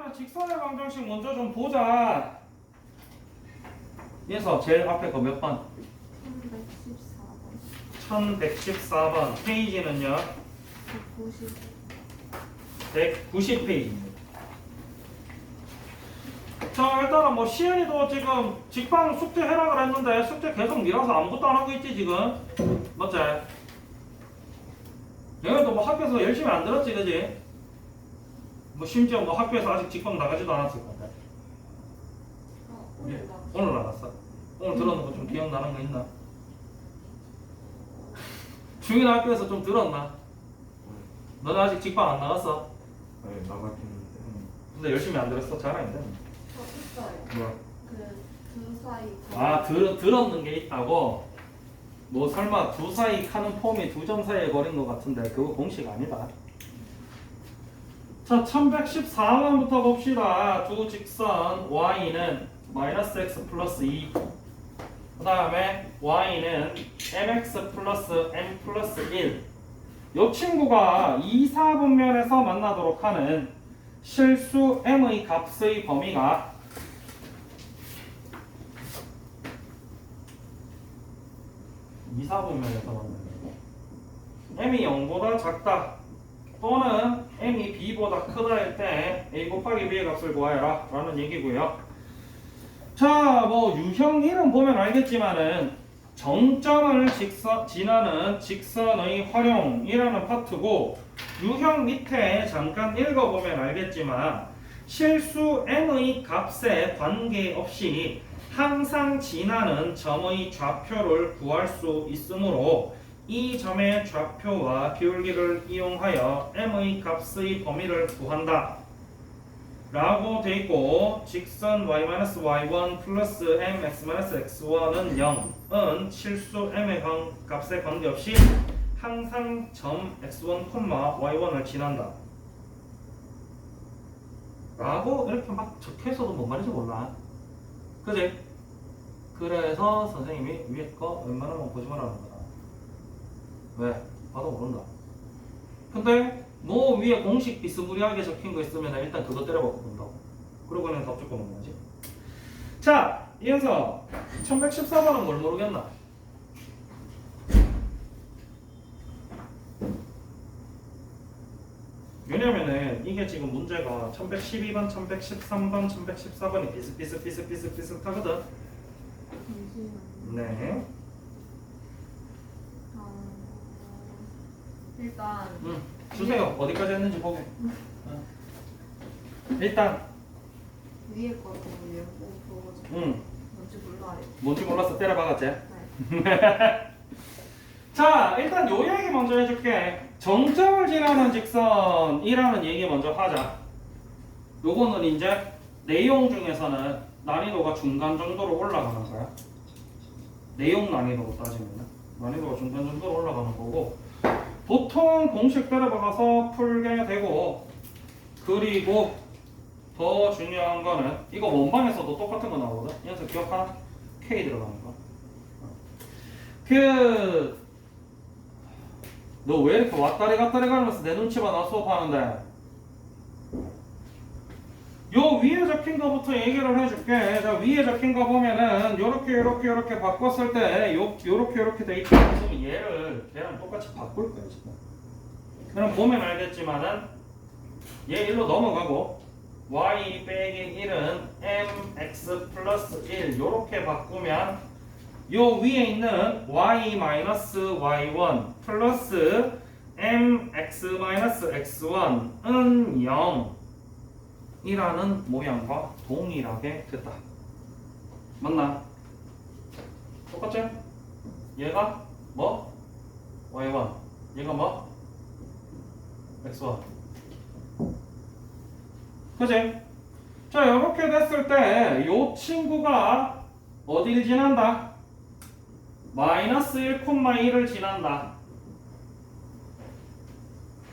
그러면 직선의 방정식 먼저 좀 보자. 그래서 제일 앞에 거 몇 번? 1114번. 1114번. 페이지는요? 190페이지입니다. 자, 일단은 뭐 시연이도 지금 직방 숙제 해라 그랬는데 숙제 계속 미뤄서 아무것도 안 하고 있지 지금. 맞지? 얘네도 뭐 학교에서 열심히 안 들었지, 그지? 뭐 심지어 뭐 학교에서 아직 직방 나가지도 않았을 건데. 오늘 나. 오늘 나갔어. 오늘 들었는 거 좀 기억나는 거 있나? 중인 학교에서 좀 들었나? 너는 아직 직방 안 나갔어? 네, 나갔겠는데. 근데 열심히 안 들었어? 잘하는데. 저 있어요. 뭐? 그두 사이. 아, 들었는 게 있다고? 뭐 설마 두 사이 카는 폼이 두 점 사이에 거린 것 같은데 그거 공식 아니다. 자, 1114번부터 봅시다. 두 직선 y는 마이너스 x 플러스 2, 그 다음에 y는 mx 플러스 m 플러스 1. 이 친구가 2, 4분면에서 만나도록 하는 실수 m의 값의 범위가 2, 4분면에서 만나는 거. m이 0보다 작다 또는 m이 b보다 크다일 때 a 곱하기 b의 값을 구하여라 라는 얘기고요. 자, 뭐 유형 1은 보면 알겠지만은 정점을 지나는 직선의 활용이라는 파트고, 유형 밑에 잠깐 읽어보면 알겠지만 실수 m의 값에 관계없이 항상 지나는 점의 좌표를 구할 수 있으므로 이 점의 좌표와 기울기를 이용하여 m의 값의 범위를 구한다 라고 돼 있고, 직선 y-y1 플러스 mx-x1은 0은 실수 m의 값에 관계없이 항상 점 x1, y1을 지난다 라고 이렇게 막 적혀있어도 뭔 말인지 몰라. 그지? 그래서 선생님이 위에 거 웬만하면 보지 말라는 거다. 왜? 봐도 모른다. 근데 뭐 위에 공식 비스무리하게 적힌 거 있으면 일단 그거 때려박고 본다고. 그러고는 답 적고 먹는 거지. 자, 이어서 1114번은 뭘 모르겠나? 왜냐면은 이게 지금 문제가 1112번, 1113번, 1114번이 비슷하거든. 잠시만요. 네. 일단 주세요. 어디까지 했는지 보게. 일단 위에 거 보고요. 보고 뭔지 몰라요. 뭔지 몰라서 때려박았지. 네. 자, 일단 요 얘기 먼저 해줄게. 정점을 지나는 직선이라는 얘기 먼저 하자. 요거는 이제 내용 중에서는 난이도가 중간 정도로 올라가는 거야. 내용 난이도로 따지면 난이도가 중간 정도로 올라가는 거고, 보통 공식 때려박아서 풀게 되고, 그리고 더 중요한 거는 이거 원방에서도 똑같은 거 나오거든. 여기서 기억하나? K 들어가는 거. 너 왜 이렇게 왔다리 갔다리 가면서 내 눈치 봐? 나 수업하는데. 요 위에 적힌 거부터 얘기를 해줄게. 자, 위에 적힌 거 보면은 요렇게 바꿨을 때 요렇게 돼 있다. 그러면 걔랑 똑같이 바꿀 거야 지금. 그럼 보면 알겠지만은 얘 일로 넘어가고 y 빼기 1은 mx 플러스 1 요렇게 바꾸면 요 위에 있는 y-y1 플러스 mx-x1은 0 이라는 모양과 동일하게 됐다. 맞나? 똑같지? 얘가 뭐? y1 얘가 뭐? x1 그치? 자, 이렇게 됐을 때 이 친구가 어디를 지난다? 마이너스 1,1을 지난다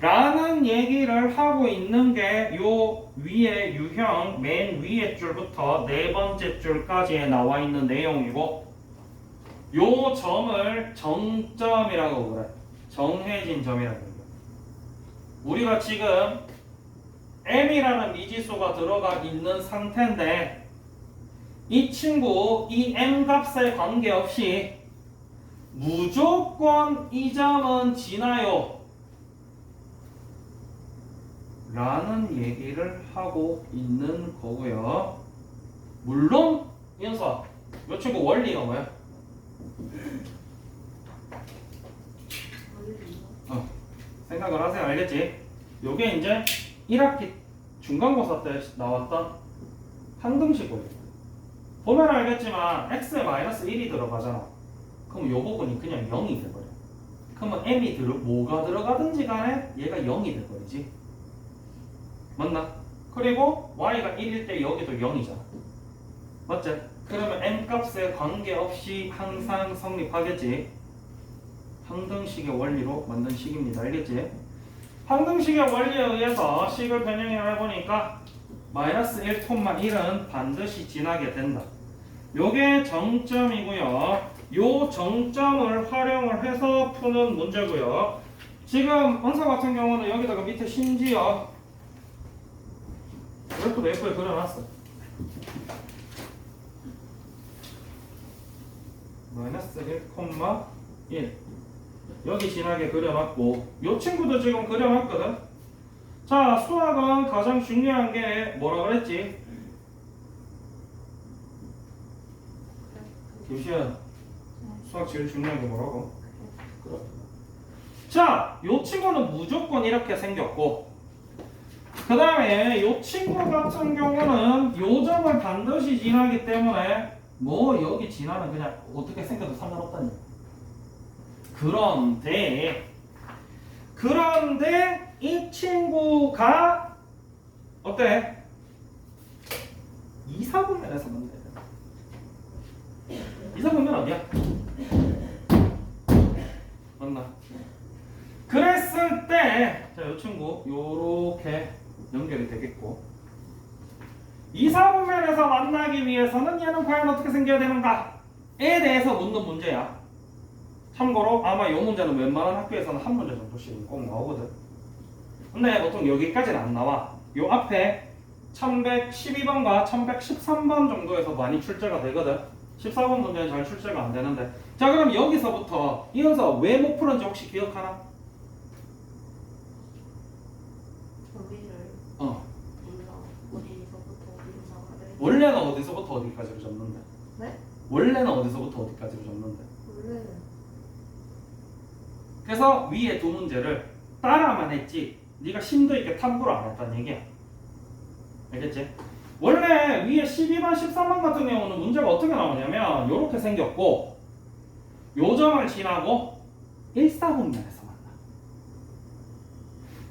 라는 얘기를 하고 있는 게 요 위에 유형 맨 위에 줄부터 네 번째 줄까지에 나와 있는 내용이고, 요 점을 정점이라고 그래. 정해진 점이라고 그래. 우리가 지금 m이라는 미지수가 들어가 있는 상태인데 이 친구 이 m 값에 관계없이 무조건 이 점은 지나요 라는 얘기를 하고 있는 거고요. 물론 인서 이 친구 원리가 뭐야? 생각을 하세요. 알겠지? 요게 이제 1학기 중간고사 때 나왔던 항등식 원리. 보면 알겠지만 x에 마이너스 1이 들어가잖아. 그럼 요 부분이 그냥 0이 돼버려. 그러면 m이 뭐가 들어가든지 간에 얘가 0이 돼버리지. 맞나? 그리고 y가 1일 때 여기도 0이잖아. 맞지? 그러면 m 값에 관계없이 항상 성립하겠지. 항등식의 원리로 만든 식입니다. 알겠지? 항등식의 원리에 의해서 식을 변형을 해보니까 마이너스 1,1은 반드시 지나게 된다. 요게 정점이고요. 요 정점을 활용을 해서 푸는 문제고요. 지금 원서 같은 경우는 여기다가 밑에 심지어 이렇게도 예쁘게 그려놨어. 마이너스 1,1 여기 지나게 그려놨고 요 친구도 지금 그려놨거든. 자, 수학은 가장 중요한 게 뭐라 그랬지? 교시야, 수학 제일 중요한 게 뭐라고? 그래. 자, 요 친구는 무조건 이렇게 생겼고 그 다음에 요 친구 같은 경우는 요 점을 반드시 지나기 때문에 뭐 여기 지나면 그냥 어떻게 생겨도 상관없다니. 그런데 이 친구가 어때? 이사분면에서 만나야 돼. 이사분면 어디야? 맞나? 그랬을 때, 자, 이 친구 요렇게 연결이 되겠고, 이사분면에서 만나기 위해서는 얘는 과연 어떻게 생겨야 되는가에 대해서 묻는 문제야. 참고로 아마 이 문제는 웬만한 학교에서는 한 문제 정도씩은 꼭 나오거든. 근데 보통 여기까지는 안 나와. 요 앞에 1112번과 1113번 정도에서 많이 출제가 되거든. 14번 문제는 잘 출제가 안 되는데. 자, 그럼 여기서부터 이은서 왜 못 풀었는지 혹시 기억하나? 범위를 몰라. 어디서부터 어디로 나가야 원래는 어디서부터 어디까지로 잡는데? 네? 원래는 어디서부터 어디까지로 잡는데? 원래는 그래서 위에 두 문제를 따라만 했지 네가 심도 있게 탐구를 안 했다는 얘기야. 알겠지? 원래 위에 12번, 13번 같은 경우는 문제가 어떻게 나오냐면 이렇게 생겼고 요 점을 지나고 1사분면에서 만나.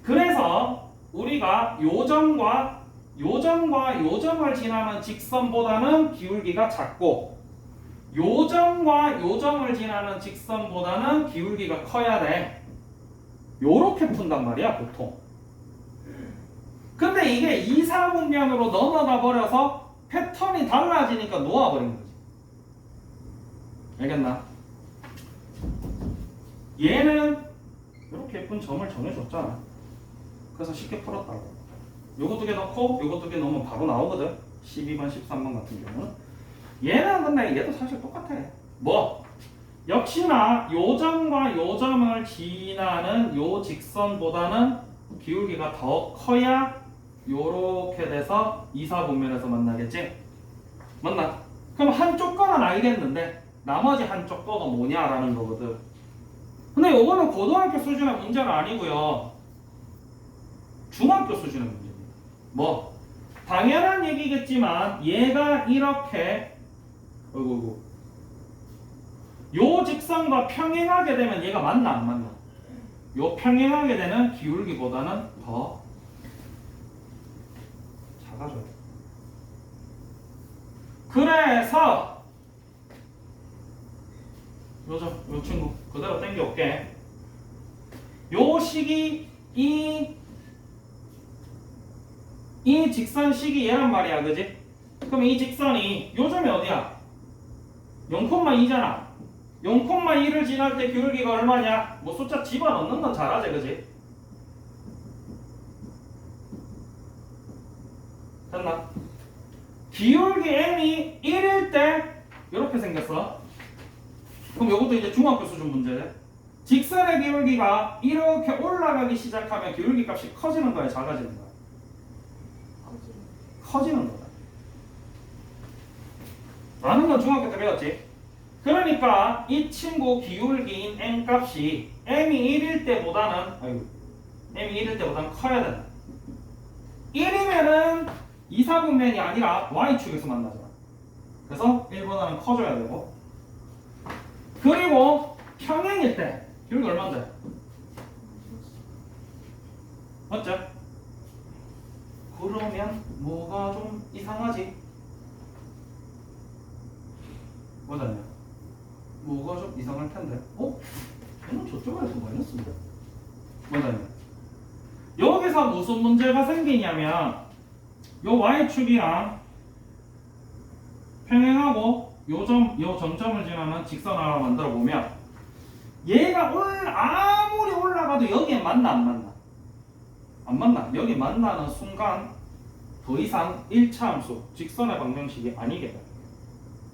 그래서 우리가 요 점과 요 점을 지나는 직선보다는 기울기가 작고 요 점과 요 점을 지나는 직선보다는 기울기가 커야 돼. 요렇게 푼단 말이야, 보통. 근데 이게 2사분면으로 넘어가 버려서 패턴이 달라지니까 놓아버린 거지. 알겠나? 얘는 이렇게 예쁜 점을 정해줬잖아. 그래서 쉽게 풀었다고. 요거 두 개 넣고 요거 두 개 넣으면 바로 나오거든. 12번, 13번 같은 경우는. 얘는 근데 얘도 사실 똑같아. 뭐? 역시나 요 점과 요 점을 지나는 요 직선보다는 기울기가 더 커야 요렇게 돼서 2사분면에서 만나겠지? 맞나? 그럼 한쪽 거는 알겠는데 나머지 한쪽 거가 뭐냐라는 거거든. 근데 요거는 고등학교 수준의 문제는 아니고요. 중학교 수준의 문제입니다. 뭐? 당연한 얘기겠지만 얘가 이렇게 어이구. 요 직선과 평행하게 되면 얘가 맞나 안 맞나? 요 평행하게 되는 기울기보다는 더 작아져요. 그래서 요 친구 그대로 당겨올게. 요 식이 이 직선식이 얘란 말이야, 그지? 그럼 이 직선이 요 점이 어디야? 0,2잖아. 0,2를 지날 때 기울기가 얼마냐? 뭐 숫자 집어넣는 건 잘하지, 그지? 됐나? 기울기 m이 1일 때 이렇게 생겼어. 그럼 이것도 이제 중학교 수준 문제네. 직선의 기울기가 이렇게 올라가기 시작하면 기울기 값이 커지는 거야, 작아지는 거야? 거지. 커지는 거다. 라는 건 중학교 때 배웠지. 그러니까 이 친구 기울기인 m 값이 m이 1일 때보다는 m이 1일 때보다는 커야 된다. 1이면은 2, 4분면이 아니라 y축에서 만나잖아. 그래서 1보다는 커져야 되고, 그리고 평행일 때 기울기 얼마인데? 맞죠? 그러면 뭐가 좀 이상하지? 맞았냐? 뭐가 좀 이상할 텐데. 얘는 저쪽에서 마이너스인데? 맞았냐? 여기서 무슨 문제가 생기냐면 요 y축이랑 평행하고 요 점점을 지나는 직선 하나 만들어 보면 얘가 아무리 올라가도 여기에 만나 안 만나? 안 만나. 여기 만나는 순간 더 이상 1차 함수, 직선의 방정식이 아니게 돼.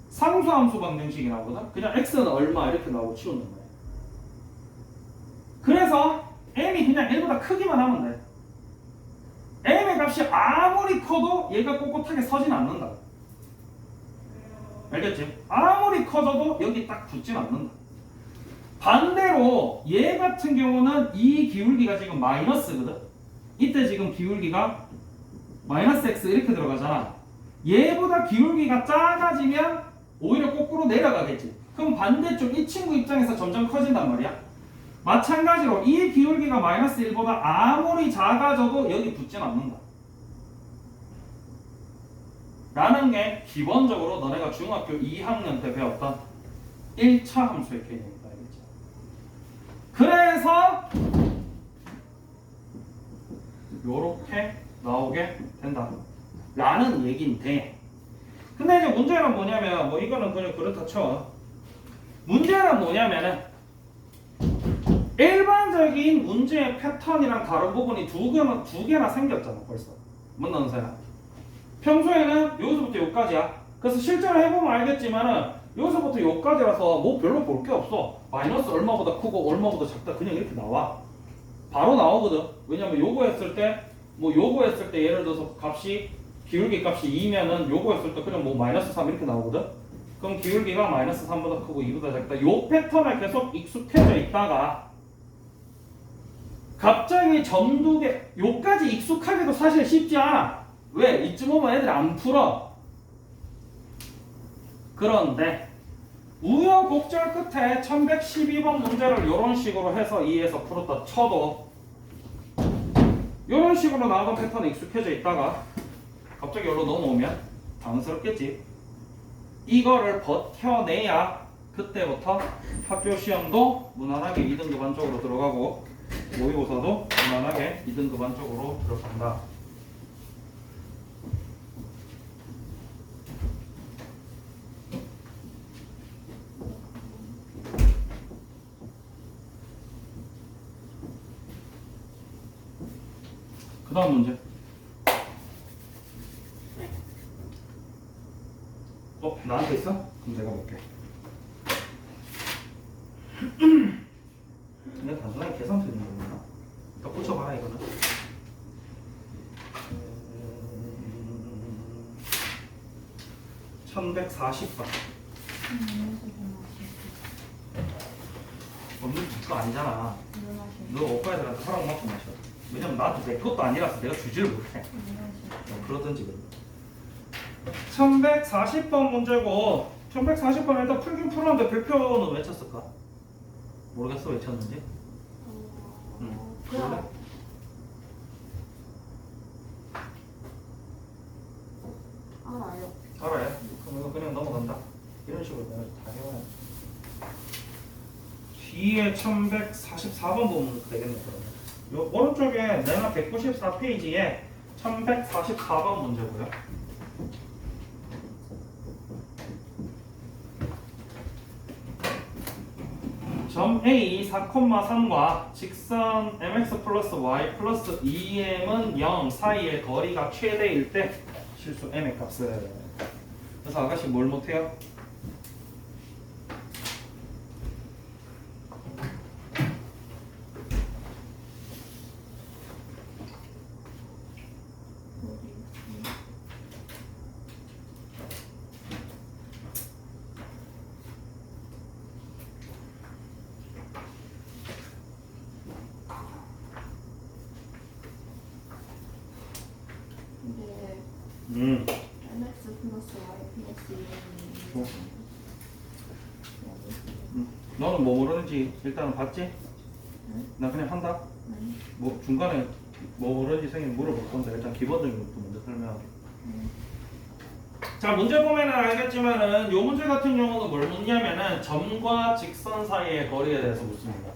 상수함수 방정식이 나오거든. 그냥 x는 얼마 이렇게 나오고 치우는 거야. 그래서 m이 그냥 1보다 크기만 하면 돼. m의 값이 아무리 커도 얘가 꼿꼿하게 서진 않는다. 알겠지? 아무리 커져도 여기 딱 붙진 않는다. 반대로 얘 같은 경우는 이 기울기가 지금 마이너스거든. 이때 지금 기울기가 마이너스 x 이렇게 들어가잖아. 얘보다 기울기가 작아지면 오히려 거꾸로 내려가겠지. 그럼 반대쪽 이 친구 입장에서 점점 커진단 말이야. 마찬가지로 이 기울기가 마이너스 1보다 아무리 작아져도 여기 붙진 않는다. 라는 게 기본적으로 너네가 중학교 2학년 때 배웠던 1차 함수의 개념이다. 알겠지? 그래서 요렇게 나오게 된다. 라는 얘기인데, 근데 이제 문제는 뭐냐면, 뭐 이거는 그냥 그렇다 쳐. 문제는 뭐냐면은 일반적인 문제의 패턴이랑 다른 부분이 두 개나 생겼잖아 벌써. 맞나 은서야? 평소에는 여기서부터 여기까지야. 그래서 실제로 해보면 알겠지만은 여기서부터 여기까지라서 뭐 별로 볼 게 없어. 마이너스 얼마보다 크고 얼마보다 작다 그냥 이렇게 나와. 바로 나오거든. 왜냐면 요거 했을 때 예를 들어서 기울기 값이 2면은 요거 했을 때 그냥 뭐 마이너스 3 이렇게 나오거든. 그럼 기울기가 마이너스 3보다 크고 2보다 작다. 요 패턴에 계속 익숙해져 있다가 갑자기 점 두 개, 요까지 익숙하기도 사실 쉽지 않아. 왜? 이쯤 오면 애들이 안 풀어. 그런데 우여곡절 끝에 1112번 문제를 이런 식으로 해서 2에서 풀었다 쳐도 이런 식으로 나오던 패턴에 익숙해져 있다가 갑자기 여기로 넘어오면 당황스럽겠지. 이거를 버텨내야 그때부터 학교 시험도 무난하게 2등급 안쪽으로 들어가고 모의고사도 무난하게 2등급 안쪽으로 들어간다. 그 다음 문제. 나한테 있어? 그럼 내가 볼게. 내가 단순하게 계산 틀린 거구나. 더 붙여봐라 이거는. 1140번. 없는 거 아니잖아. 너 오빠애들한테 허락 받고 마셔. 왜냐면 나한테 내 것도 아니라서 내가 주지를 못해. 그러든지 그러든. 1140번 문제고 1140번 일단 풀긴 풀었는데 별표는 외쳤을까? 모르겠어 외쳤는지? 그냥 알아요. 알아요? 그럼 이거 그냥 넘어간다. 이런 식으로 내가 다 해와야 뒤에 1144번 보면 되겠네. 그러면 요 오른쪽에 내가 194페이지에 1144번 문제고요. 점 A 4,3과 직선 mx 플러스 y 플러스 2m은 0 사이의 거리가 최대일 때 실수 m의 값을. 그래서 아가씨 뭘 못해요? 이게 음. mx 플러스 y 플러스 2는 너는 뭐 모르는지 일단은 봤지? 나 그냥 한다. 뭐 중간에 뭐 모르는지 생긴 물어볼 건데 일단 기본적인 것부터 먼저 설명할게. 자, 문제 보면은 알겠지만은 요 문제 같은 경우는 뭘 묻냐면은 점과 직선 사이의 거리에 대해서 묻습니다.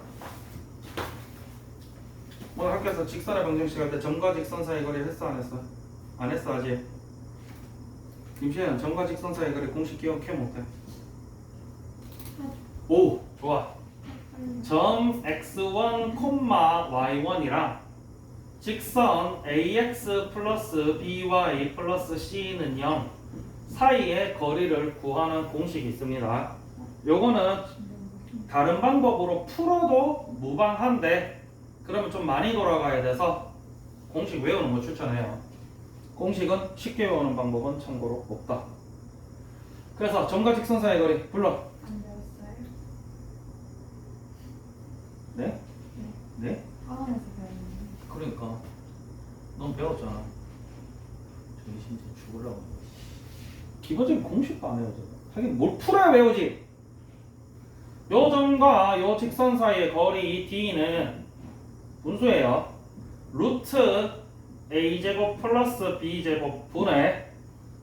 오늘 학교에서 직선의 방정식 할 때 점과 직선 사이의 거리 했어 안 했어? 안 했어 아직? 김시현 점과 직선 사이의 거리 공식 기억해 못해? 오 좋아. 점 x1, y1이랑 직선 ax 플러스 by 플러스 c는 0 사이의 거리를 구하는 공식이 있습니다. 요거는 다른 방법으로 풀어도 무방한데 그러면 좀 많이 돌아가야 돼서 공식 외우는 거 추천해요. 공식은 쉽게 외우는 방법은 참고로 없다. 그래서 점과 직선 사이의 거리 불러. 안 배웠어요? 네? 네? 학원에서 배웠는데 그러니까 넌 배웠잖아. 정신 좀 죽으려고. 기본적인 공식도 안 외우잖아. 하긴 뭘 풀어야 외우지. 요 점과 요 직선 사이의 거리 d는 분수예요. 루트 a제곱 플러스 b제곱 분의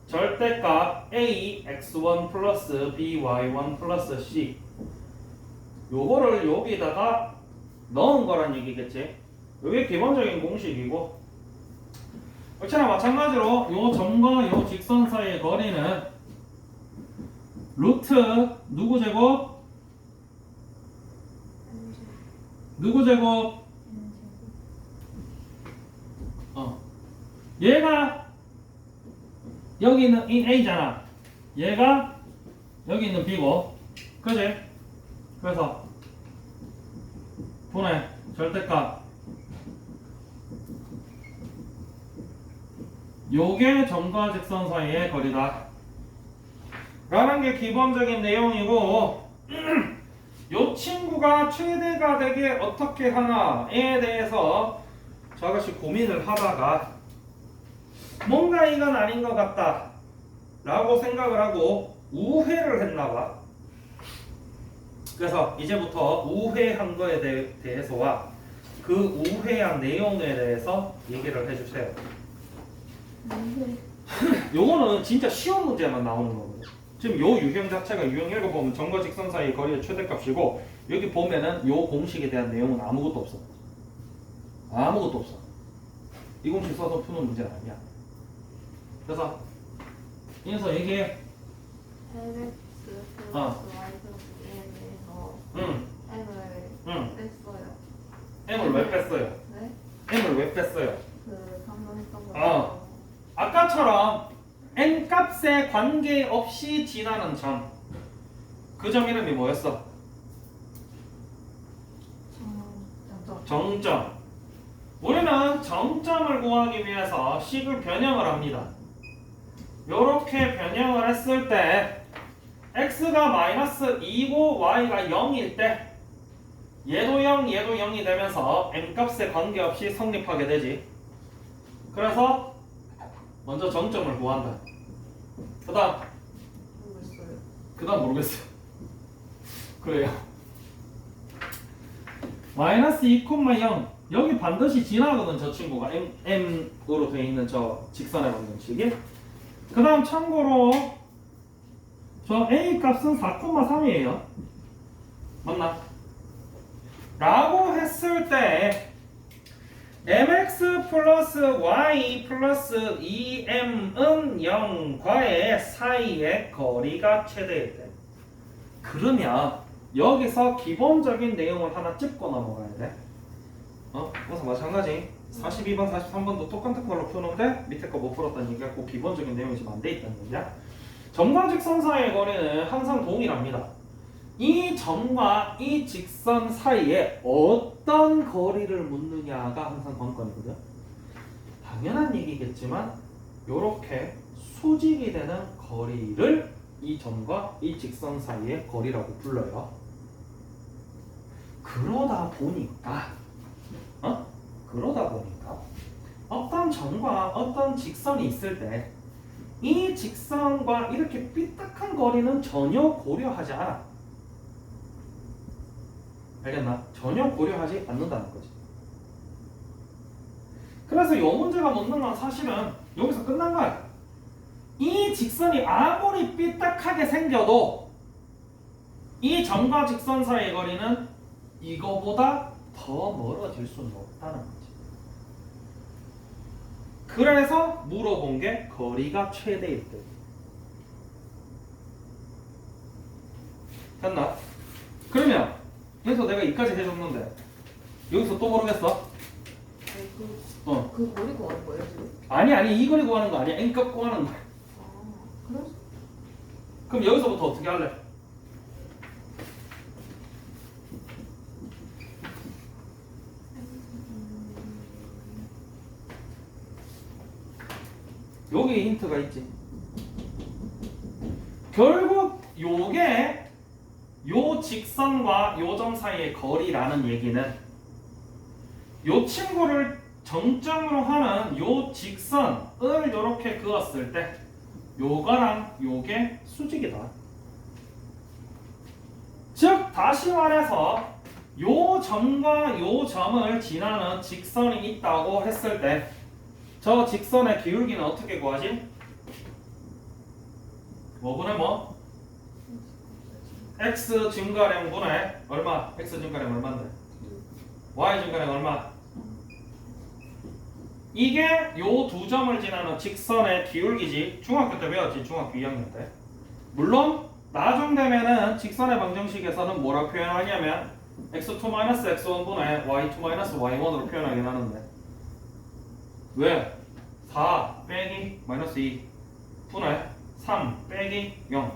절대값 a x1 플러스 b y1 플러스 c. 요거를 여기다가 넣은 거란 얘기겠지. 요게 기본적인 공식이고, 역시나 마찬가지로 요 점과 요 직선 사이의 거리는 루트 누구 제곱? 누구 제곱? 얘가 여기 있는 이 a잖아. 얘가 여기 있는 b고, 그지? 그래서 분의 절대값 요게 점과 직선 사이의 거리다 라는 게 기본적인 내용이고, 요 친구가 최대가 되게 어떻게 하나에 대해서 저 아가씨 고민을 하다가 뭔가 이건 아닌 것 같다 라고 생각을 하고 우회를 했나봐. 그래서 이제부터 우회한 거에 대해서와 그 우회한 내용에 대해서 얘기를 해주세요. 요거는 진짜 시험 문제만 나오는 거거든. 지금 요 유형 자체가 유형 읽어보면 점과 직선 사이의 거리의 최대값이고, 여기 보면은 요 공식에 대한 내용은 아무것도 없어. 아무것도 없어. 이 공식 써서 푸는 문제는 아니야. 그래서 인서 얘기해. mx 플러스 y 플러스 2에 대해서 응. m을 뺐어요. m을 왜 뺐어요? 네? m을 왜 뺐어요? 그 방금 했던 거. 아까처럼 n 값에 관계없이 지나는 점, 그 점 이름이 뭐였어? 정점. 우리는 정점을 구하기 위해서 식을 변형을 합니다. 요렇게 변형을 했을 때 x가 마이너스 2고 y가 0일 때 얘도 0, 얘도 0이 되면서 n 값에 관계없이 성립하게 되지. 그래서 먼저 정점을 구한다. 모르겠어요. 그 다음 모르겠어요. 그래요. 마이너스 2,0 여기 반드시 지나거든. 저 친구가 m으로 되어 있는 저 직선의 방정식이. 그 다음 참고로 저 a 값은 4,3이에요 맞나? 라고 했을 때 mx 플러스 y 플러스 2m은 0과의 사이의 거리가 최대일 때, 그러면 여기서 기본적인 내용을 하나 짚고 넘어가야 돼. 그래서 마찬가지 42번, 43번도 똑같은 걸로 푸는데 밑에 거 못 풀었다는 얘기가 그 기본적인 내용이 지금 안 돼 있다는 얘기야. 점과 직선 사이의 거리는 항상 동일합니다. 이 점과 이 직선 사이에 어떤 거리를 묻느냐가 항상 관건이거든. 당연한 얘기겠지만 요렇게 수직이 되는 거리를 이 점과 이 직선 사이의 거리라고 불러요. 그러다 보니까 어떤 점과 어떤 직선이 있을 때 이 직선과 이렇게 삐딱한 거리는 전혀 고려하지 않아. 알겠나? 전혀 고려하지 않는다는 거지. 그래서 이 문제가 묻는 건 사실은 여기서 끝난 거야. 이 직선이 아무리 삐딱하게 생겨도 이 점과 직선 사이의 거리는 이거보다 더 멀어질 수는 없다는 거지. 그래서 물어본 게 거리가 최대일 때. 됐나? 그러면 여기서 내가 이까지 해줬는데 여기서 또 모르겠어? 그 거리 구하는 거예요 지금? 아니 이 거리 구하는 거 아니야. N값 구하는 거야. 그래서? 그럼 여기서부터 어떻게 할래? 여기 힌트가 있지. 결국 요게 요 직선과 요 점 사이의 거리라는 얘기는 요 친구를 정점으로 하는 요 직선을 이렇게 그었을 때 요거랑 요게 수직이다. 즉 다시 말해서 요 점과 요 점을 지나는 직선이 있다고 했을 때 저 직선의 기울기는 어떻게 구하지? 뭐분의 뭐? x 증가량 분의 얼마? x 증가량 얼마인데? y 증가량 얼마? 이게 요 두 점을 지나는 직선의 기울기지. 중학교 때 배웠지. 중학교 2학년 때. 물론 나중 되면은 직선의 방정식에서는 뭐라고 표현하냐면 x2-x1 분의 y2-y1으로 표현하긴 하는데 왜? 4 빼기 마이너스 2 분의 3 빼기 0.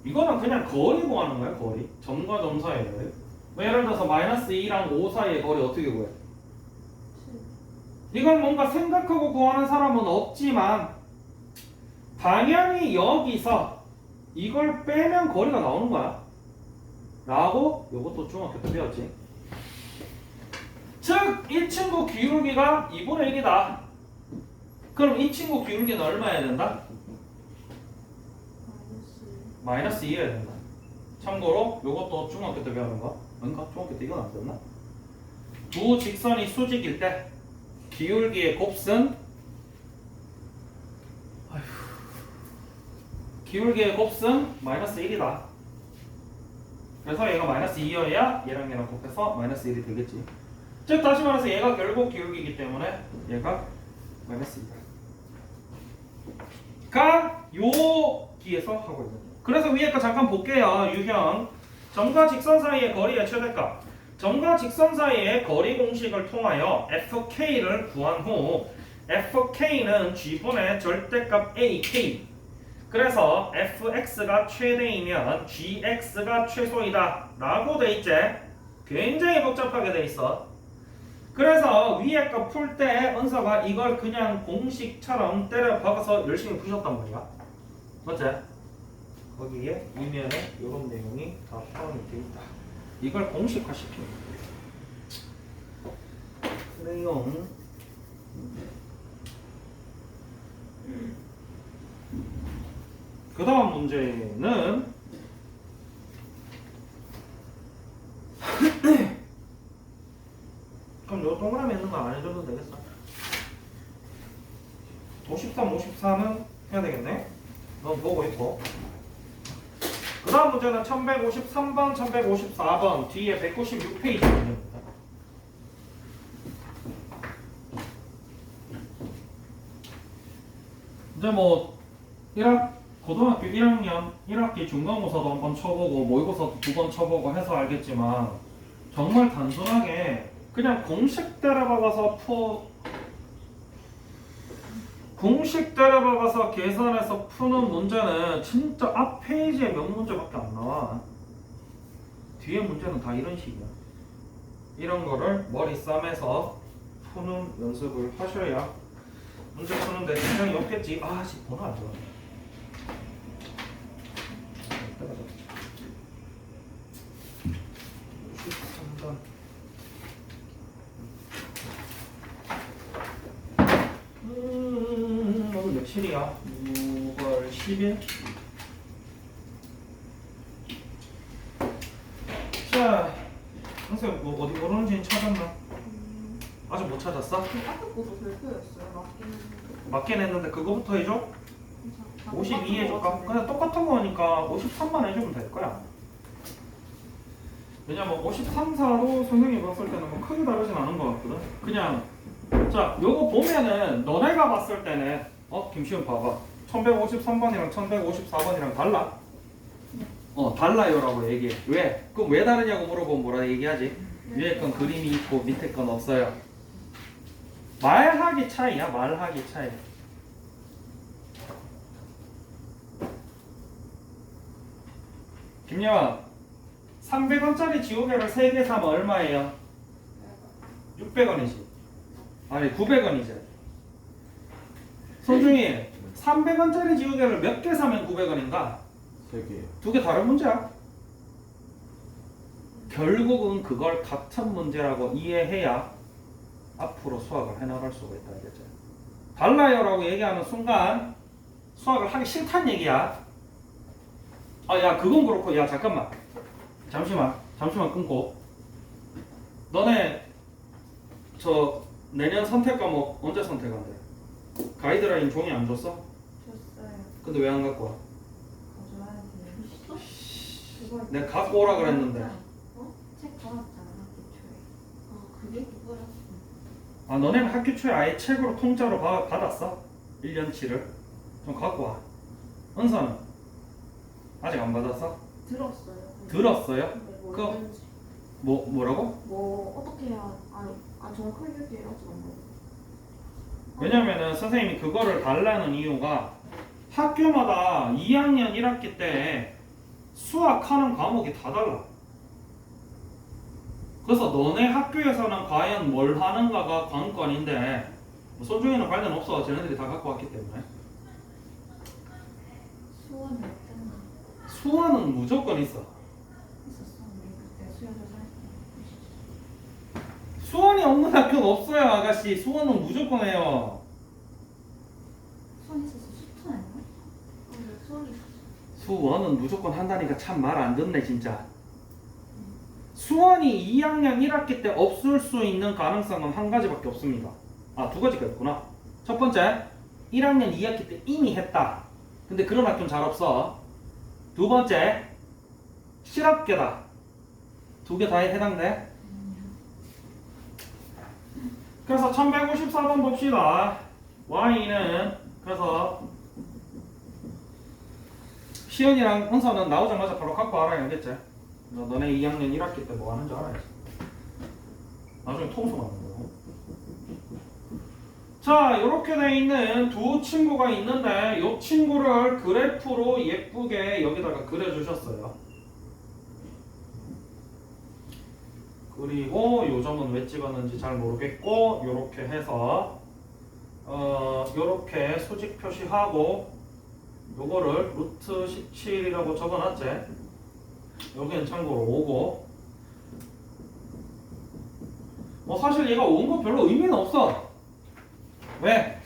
이거는 그냥 거리 구하는 거야. 거리. 점과 점 사이의 거리. 예를 들어서 마이너스 2랑 5 사이의 거리 어떻게 구해? 이건 뭔가 생각하고 구하는 사람은 없지만 당연히 여기서 이걸 빼면 거리가 나오는 거야. 라고 요것도 중학교 때 배웠지. 즉 이 친구 기울기가 2분의 1이다. 그럼 이 친구 기울기는 얼마여야 된다? 마이너스 2여야 된다. 참고로 요것도 중학교 때 배우는 거. 아닌가? 중학교 때 이건 안 배웠나? 두 직선이 수직일 때 기울기의 곱은 기울기의 곱은 마이너스 1이다. 그래서 얘가 마이너스 2여야 얘랑 얘랑 곱해서 마이너스 1이 되겠지. 즉 다시 말해서 얘가 결국 기울기이기 때문에 얘가 마이너스 2다. 가 여기에서 하고 있는 거예요. 그래서 위에 거 잠깐 볼게요. 유형 점과 직선 사이의 거리의 최대값. 점과 직선 사이의 거리 공식을 통하여 fk를 구한 후 fk는 g분의 절대값 ak. 그래서 fx가 최대이면 gx가 최소이다 라고 돼 있지. 굉장히 복잡하게 돼 있어. 그래서 위에 거 풀 때 은서가 이걸 그냥 공식처럼 때려 박아서 열심히 푸셨단 말이야. 맞지? 거기에 이면에 이런 내용이 다 포함이 되어 있다. 이걸 공식화 시키는 거예요. 그래요. 그 다음 문제는 그럼 요 동그라미 있는 거 안 해줘도 되겠어. 53, 54는 해야 되겠네. 넌 보고 있고. 그 다음 문제는 1153번, 1154번 뒤에 196페이지 문제입니다. 이제 뭐 고등학교 1학년 1학기 중간고사도 한번 쳐보고 모의고사도 2번 쳐보고 해서 알겠지만 정말 단순하게 그냥 공식대로 박아서 공식대로 박아서 계산해서 푸는 문제는 진짜 앞 페이지에 몇 문제밖에 안 나와. 뒤에 문제는 다 이런 식이야. 이런 거를 머리 싸매서 푸는 연습을 하셔야 문제 푸는데 지장이 없겠지. 아, 씨, 번호 안 좋아. 13번. 오늘 며칠이야? 6월 10일? 자, 선생님 뭐 어디 모르는지 찾았나? 아직 못 찾았어? 그 아까 것도 별표였어요. 맞긴 했는데. 맞긴 했는데 그거부터 해줘? 괜찮아. 52 해줄까? 그냥 똑같은 거니까 53만 해주면 될 거야. 왜냐면 53, 4도 선생님이 봤을 때는 뭐 크게 다르진 않은 것 같거든. 그냥 자, 요거 보면은 너네가 봤을 때는 김시훈 봐봐. 1153번이랑 1154번이랑 달라? 달라요라고 얘기해. 왜? 그럼 왜 다르냐고 물어보면 뭐라 얘기하지? 위에 건 그림이 있고 밑에 건 없어요. 말하기 차이야, 말하기 차이. 김여원, 300원짜리 지우개를 3개 사면 얼마예요? 600원이지. 아니, 900원이지. 손중이 300원짜리 지우개를 몇 개 사면 900원인가? 3개. 두 개 다른 문제야. 결국은 그걸 같은 문제라고 이해해야 앞으로 수학을 해나갈 수가 있다. 알겠지? 달라요라고 얘기하는 순간 수학을 하기 싫다는 얘기야. 야, 그건 그렇고, 야, 잠깐만. 잠시만 끊고. 너네 내년 선택 과목 언제 선택한대? 가이드라인 종이 안 줬어? 줬어요. 근데 왜 안 갖고 와? 가져와야지. 그걸 내가 갖고 오라 그랬는데. 책 받았잖아 학기 초에. 그게 그거였어. 너네는 학기 초에 아예 책으로 통짜로 받았어? 1년치를. 좀 갖고 와. 은서는? 아직 안 받았어? 들었어요. 들었어요? 근데 뭐 그거- 있는지. 뭐라고? 뭐 어떻게 해야 정확하게 얘기하지 않고. 왜냐면은 선생님이 그거를 달라는 이유가 학교마다 2학년 1학기 때 수학하는 과목이 다 달라. 그래서 너네 학교에서는 과연 뭘 하는가가 관건인데 손중에는 관련 없어. 쟤네들이 다 갖고 왔기 때문에. 수원이 어땠나? 수학은 무조건 있어. 있었어. 우리 그때 수영에서 할 때. 수원이 없는 학교는 없어요, 아가씨. 수원은 무조건 해요. 수원 있었어. 수천 아니야? 근데 수원이 있었어. 수원은 무조건 한다니까 참 말 안 듣네, 진짜. 수원이 2학년 1학기 때 없을 수 있는 가능성은 한 가지밖에 없습니다. 두 가지가 있구나. 첫 번째, 1학년 2학기 때 이미 했다. 근데 그런 학교는 잘 없어. 두 번째, 실업계다. 두 개 다에 해당돼. 그래서 1154번 봅시다. Y는 그래서 시연이랑 은서는 나오자마자 바로 갖고 알아야 알겠지? 너네 2학년 1학기 때 뭐 하는지 알아야지. 나중에 통수만 하는 거고. 자, 이렇게 돼 있는 두 친구가 있는데 이 친구를 그래프로 예쁘게 여기다가 그려주셨어요. 그리고 요 점은 왜 찍었는지 잘 모르겠고 요렇게 해서 요렇게 수직 표시하고 요거를 루트 17이라고 적어놨지. 여기는 참고로 5고 사실 얘가 5인 거 별로 의미는 없어. 왜?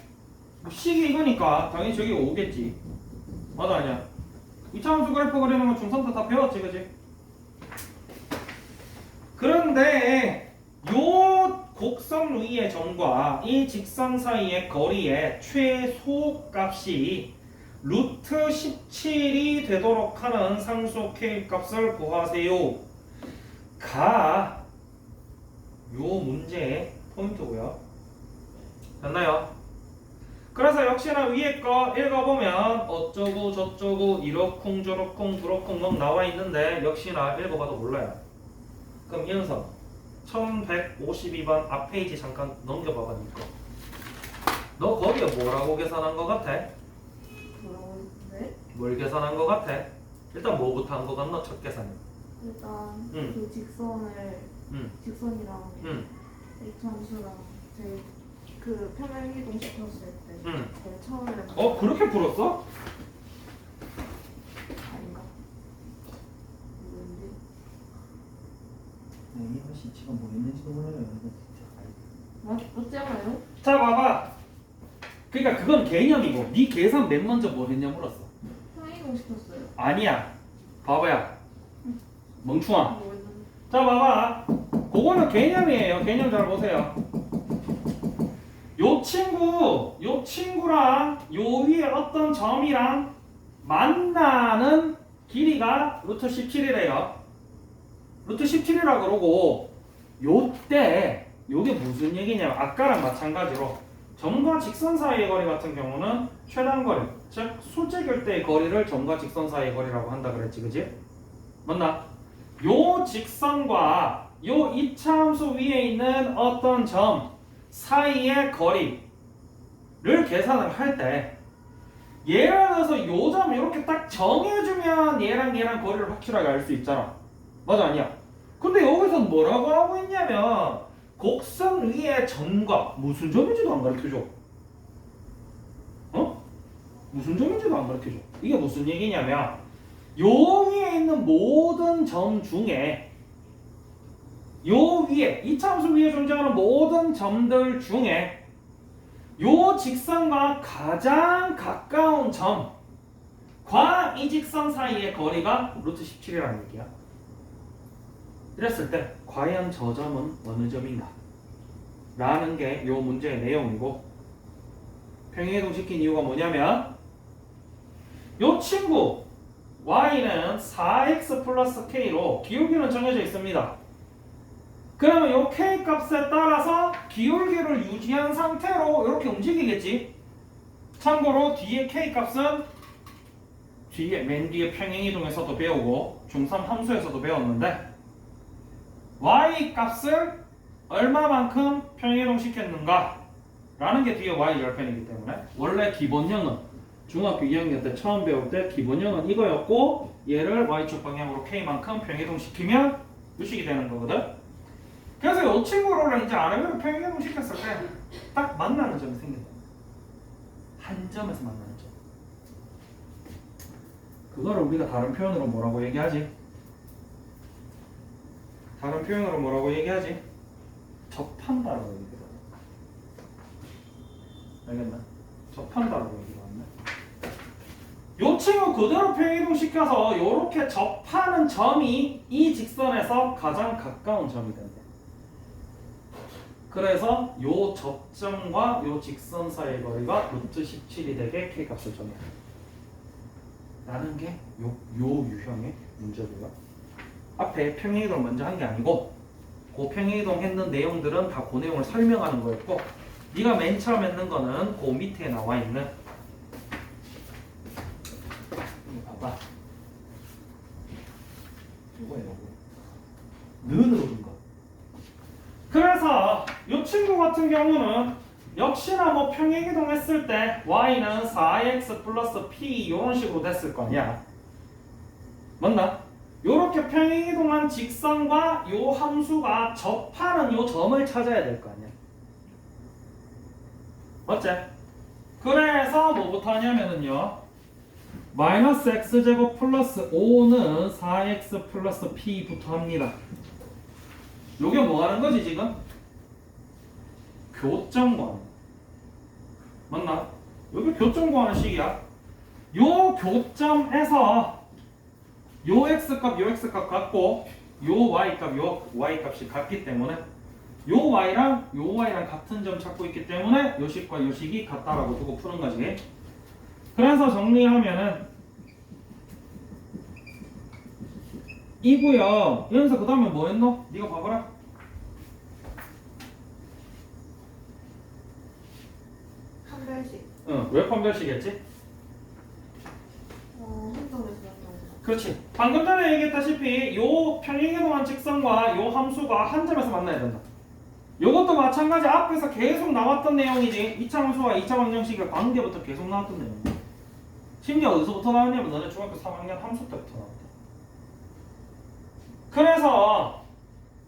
식이 이거니까 당연히 저기 5겠지. 맞아 아니야? 이차함수 그래프 그리는 건 중3 때 다 배웠지, 그지? 그런데 요 곡선 위의 점과 이 직선 사이의 거리의 최소값이 루트 17이 되도록 하는 상수 K 값을 구하세요. 가 요 문제의 포인트고요. 됐나요? 그래서 역시나 위에 거 읽어보면 어쩌고 저쩌고 이러쿵 저러쿵 두러쿵 막 나와 있는데 역시나 읽어봐도 몰라요. 그럼 이은서 1152번 앞 페이지 잠깐 넘겨봐봐 니꺼. 너 거기에 뭐라고 계산한 거 같아? 뭐라고 네? 뭘 계산한 거 같아? 일단 뭐부터 한 거 같나? 첫 계산이. 일단 응. 그 직선을 응. 직선이랑 응. H함수랑 제일 그 평행 이동 시켰을 때 응. 제일 처음에 그렇게 풀었어? 아닌가? 모르는데 네, 이런 시치가 뭐 있는지도 몰라요. 이거 진짜. 어째요? 자 봐봐. 그러니까 그건 개념이고 네 계산 맨 먼저 뭐 했냐 물었어. 평행 이동 시켰어요. 아니야. 바보야. 멍충아. 뭐 했는데? 자 봐봐. 그거는 개념이에요. 개념 잘 보세요. 요 친구랑 요 위에 어떤 점이랑 만나는 길이가 루트 17이래요. 루트 17이라 그러고 요때 요게 무슨 얘기냐면 아까랑 마찬가지로 점과 직선 사이의 거리 같은 경우는 최단거리, 즉 수직일 때의 거리를 점과 직선 사이의 거리라고 한다 그랬지, 그지? 맞나? 요 직선과 요 이차함수 위에 있는 어떤 점 사이의 거리를 계산을 할 때 예를 들어서 요 점 이렇게 딱 정해주면 얘랑 거리를 확실하게 알 수 있잖아. 맞아 아니야? 근데 여기서 뭐라고 하고 있냐면 곡선 위에 점과 무슨 점인지도 안 가르쳐줘. 무슨 점인지도 안 가르쳐줘. 이게 무슨 얘기냐면 요 위에 있는 모든 점 중에 요 위에 이차함수 위에 존재하는 모든 점들 중에 요 직선과 가장 가까운 점과 이 직선 사이의 거리가 루트 17이라는 얘기야. 이랬을 때 과연 저 점은 어느 점인가? 라는 게 요 문제의 내용이고 평행이동 시킨 이유가 뭐냐면 요 친구 y는 4x 플러스 k로 기울기는 정해져 있습니다. 그러면 요 k 값에 따라서 기울기를 유지한 상태로 이렇게 움직이겠지. 참고로 뒤에 k 값은 맨 뒤에 평행이동에서도 배우고 중3 함수에서도 배웠는데 y 값을 얼마만큼 평행이동 시켰는가 라는 게 뒤에 y 절편이기 때문에 원래 기본형은 중학교 2학년 때 처음 배울 때 기본형은 이거였고 얘를 y축 방향으로 k만큼 평행이동 시키면 유식이 되는 거거든. 그래서 이 친구를 이제 아래로 평행이동 시켰을 때 딱 만나는 점이 생긴다. 한 점에서 만나는 점. 그거를 우리가 다른 표현으로 뭐라고 얘기하지? 다른 표현으로 뭐라고 얘기하지? 접한다라고 얘기하거든. 알겠나? 접한다라고 얘기하네. 요 친구 그대로 평행이동 시켜서 요렇게 접하는 점이 이 직선에서 가장 가까운 점이 된대. 그래서 요 접점과 요 직선 사이의 거리가 루트 17이 되게 k 값을 정해. 라는 게 요 유형의 문제고요. 앞에 평행이동을 먼저 한 게 아니고 그 평행이동 했는 내용들은 다 그 내용을 설명하는 거였고 네가 맨 처음 했는 거는 그 밑에 나와 있는 이거 봐봐. 이거예요. 이거. 는으로 준 거. 그래서 이 친구 같은 경우는 역시나 뭐 평행이동 했을 때 y는 4x 플러스 p 이런 식으로 됐을 거 아니야. 맞나? 요렇게 평행이동한 직선과 요 함수가 접하는 요 점을 찾아야 될 거 아니야. 맞지? 그래서 뭐부터 하냐면은요 마이너스 x제곱 플러스 5는 4x 플러스 p부터 합니다. 요게 뭐 하는 거지 지금? 교점 구하는. 맞나? 요게 교점 구하는 식이야. 요 교점에서 요 x값 요 x값 같고 요 y값 요 y값이 같기 때문에 요 y랑 요 y랑 같은 점 찾고 있기 때문에 요 식과 요 식이 같다라고 두고 푸는 거지. 그래서 정리하면은 이고요. 여기서 그 다음에 뭐 했노? 네가 봐봐라. 판별식. 왜 판별식이었지? 한 점에서 한 점. 그렇지. 방금 전에 얘기했다시피 요 평행이동한 직선과 요 함수가 한 점에서 만나야 된다. 요것도 마찬가지 앞에서 계속 나왔던 내용이지. 2차 함수와 2차 방정식의 관계부터 계속 나왔던 내용이야. 심지어 어디서부터 나왔냐면 너네 중학교 3학년 함수 때부터 나왔다. 그래서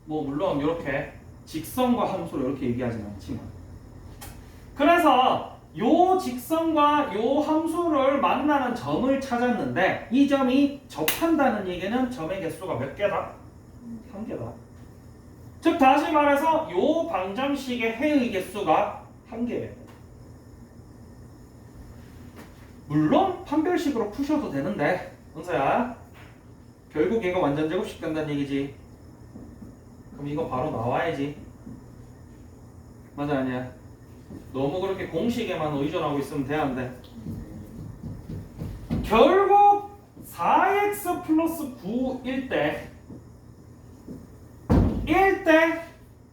뭐 물론 이렇게 직선과 함수를 이렇게 얘기하진 않지만 그래서 요 직선과 요 함수를 만나는 점을 찾았는데 이 점이 접한다는 얘기는 점의 개수가 몇 개다? 한 개다. 즉 다시 말해서 요 방정식의 해의 개수가 한 개예요. 물론 판별식으로 푸셔도 되는데 은서야 결국 얘가 완전 제곱식 된다는 얘기지. 그럼 이거 바로 나와야지. 맞아 아니야? 너무 그렇게 공식에만 의존하고 있으면 돼 안 돼? 결국 4x 플러스 9일 때 1대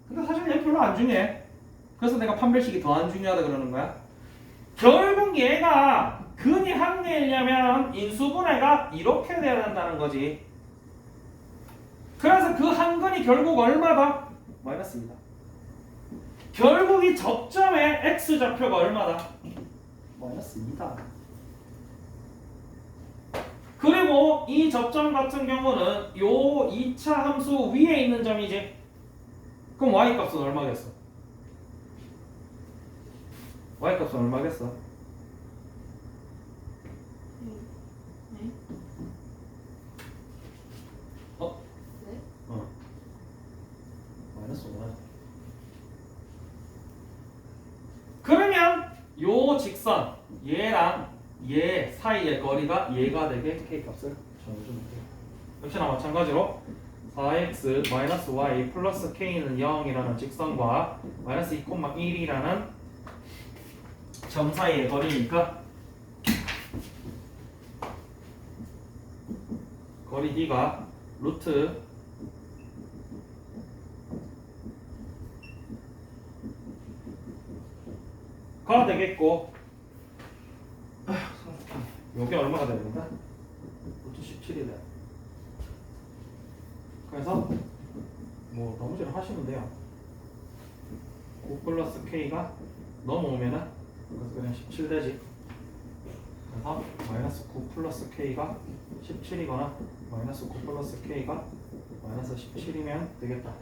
근데 사실 얘 별로 안 중요해. 그래서 내가 판별식이 더 안 중요하다 그러는 거야. 결국 얘가 근이 한 개이려면 인수분해가 이렇게 돼야 된다는 거지. 그래서 그 한 근이 결국 얼마다? 마이너스 2다. 결국 이 접점의 x좌표가 얼마다? 마이너스 2다. 그리고 이 접점 같은 경우는 요 2차 함수 위에 있는 점이지. 그럼 y 값은 얼마겠어? y 값은 얼마겠어? 네? 어? 네? 마이너스 5다. 그러면 요 직선 얘랑 얘 사이의 거리가 얘가 되게 k 값을 정해주면 돼요. 역시나 마찬가지로 4x 마이너스 y 플러스 k는 0이라는 직선과 마이너스 2,1이라는 점 사이의 거리니까 거리 d가 루트 가 되겠고 요게 얼마가 되는가? 루트 17이 돼. 그래서 뭐 나머지를 하시면 돼요. 9 플러스 k가 넘어오면은 그래서 그냥 17 되지. 그래서 마이너스 9 플러스 k가 17이거나 마이너스 9 플러스 k가 마이너스 17이면 되겠다.